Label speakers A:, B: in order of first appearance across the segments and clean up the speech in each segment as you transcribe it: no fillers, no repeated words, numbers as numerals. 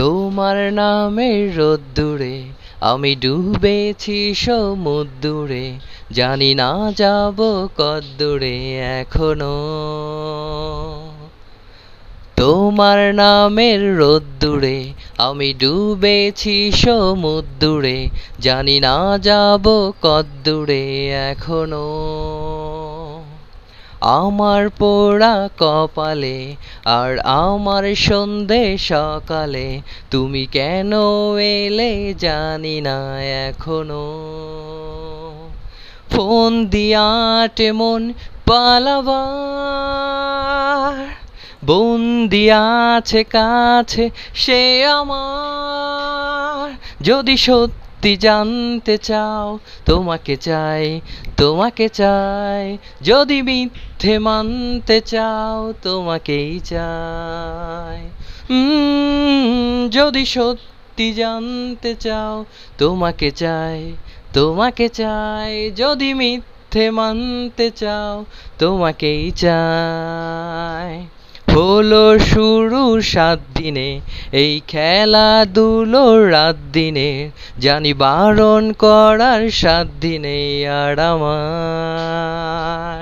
A: তোমার নামের রোদ্দুরে আমি ডুবেছি সমুদ্রে, জানি না যাব কদ্দূরে এখনো। তোমার নামের রোদ্দুরে আমি ডুবেছি সমুদ্রে, জানি না যাব কদ্দূরে এখনো। আমার পোড়া কপালে আর আমার সন্ধে সকালে তুমি কেন এলে জানি না এখনো। ফোন দিয়াটে মন পালাবার, বন্দি আছে কাছে সে আমার। যদি সত্যি জানতে চাও তোমাকে চাই, তোমাকে চাই। যদি মিথ্যে মানতে চাও তোমাকেই চাই। যদি সত্যি জানতে চাও তোমাকে চাই, তোমাকে চাই। যদি মিথ্যে মানতে চাও তোমাকেই চাই। হলো শুরু 7 দিনে এই খেলাধুলোর রাত দিনে, জানি বারণ করার 7 দিনে আর আমার।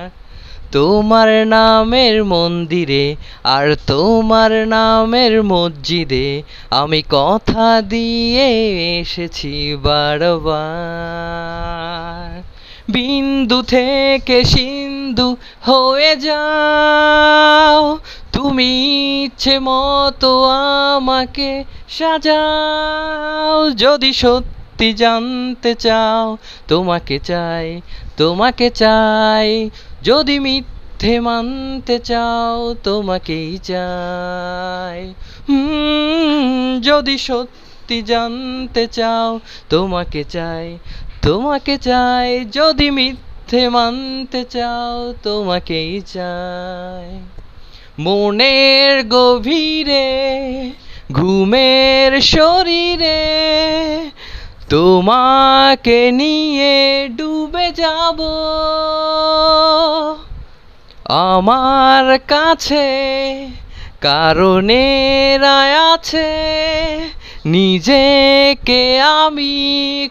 A: তোমার নামের মন্দিরে আর তোমার নামের মসজিদে আমি কথা দিয়ে এসেছি বারবার। বিন্দু থেকে সিন্ধু হয়ে যাও, তুমি ইচ্ছে মতো আমাকে সাজাও। যদি সত্যি জানতে চাও তোমাকে চাই, তোমাকে চাই। যদি মিথ্যে মানতে চাও তোমাকেই চাই। যদি সত্যি জানতে চাও তোমাকে চাই, তোমাকে চাই। যদি মিথ্যে মানতে চাও তোমাকেই চাই। মনের গভীরে ঘুমের শরীরে তোমাকে নিয়ে ডুবে যাব। আমার কাছে কারণের আছে, নিজেকে আমি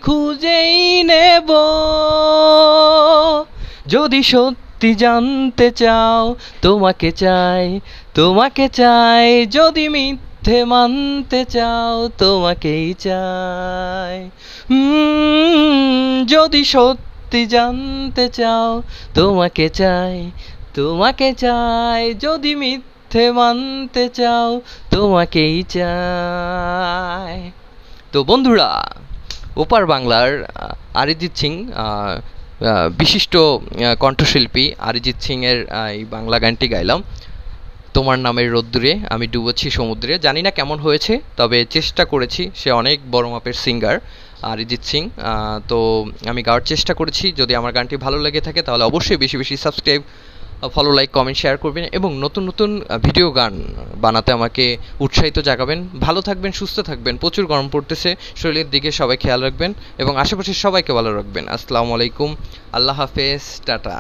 A: খুঁজেই নেব। যদি সত্যি জানতে চাও তোমাকে চাই, তোমাকে চাই। যদি মিথ্যে মানতে চাও তোমাকেই চাই। যদি সত্যি জানতে চাও তোমাকে চাই, তোমাকে চাই। যদি মিথ্যে মানতে চাও তোমাকেই চাই। তো বন্ধুরা, ওপার বাংলার অরিজিৎ সিং, বিশিষ্ট কণ্ঠশিল্পী অরিজিৎ সিংয়ের এই বাংলা গানটি গাইলাম। তোমার নামের রোদ্দুরে আমি ডুবেছি সমুদ্রে। জানি না কেমন হয়েছে, তবে চেষ্টা করেছি। সে অনেক বড় মাপের সিঙ্গার অরিজিৎ সিং। তো আমি গাওয়ার চেষ্টা করেছি। যদি আমার গানটি ভালো লেগে থাকে তাহলে অবশ্যই বেশি বেশি subscribe, follow, like, comment, share করবেন এবং নতুন নতুন ভিডিও গান বানাতে আমাকে উৎসাহিত জাগাবেন। ভালো থাকবেন, সুস্থ থাকবেন। প্রচুর গরম পড়তেছে, শরীরের দিকে সবাই খেয়াল রাখবেন এবং আশেপাশের সবাইকে ভালো রাখবেন। আসসালামু আলাইকুম, আল্লাহ হাফেজ, টাটা।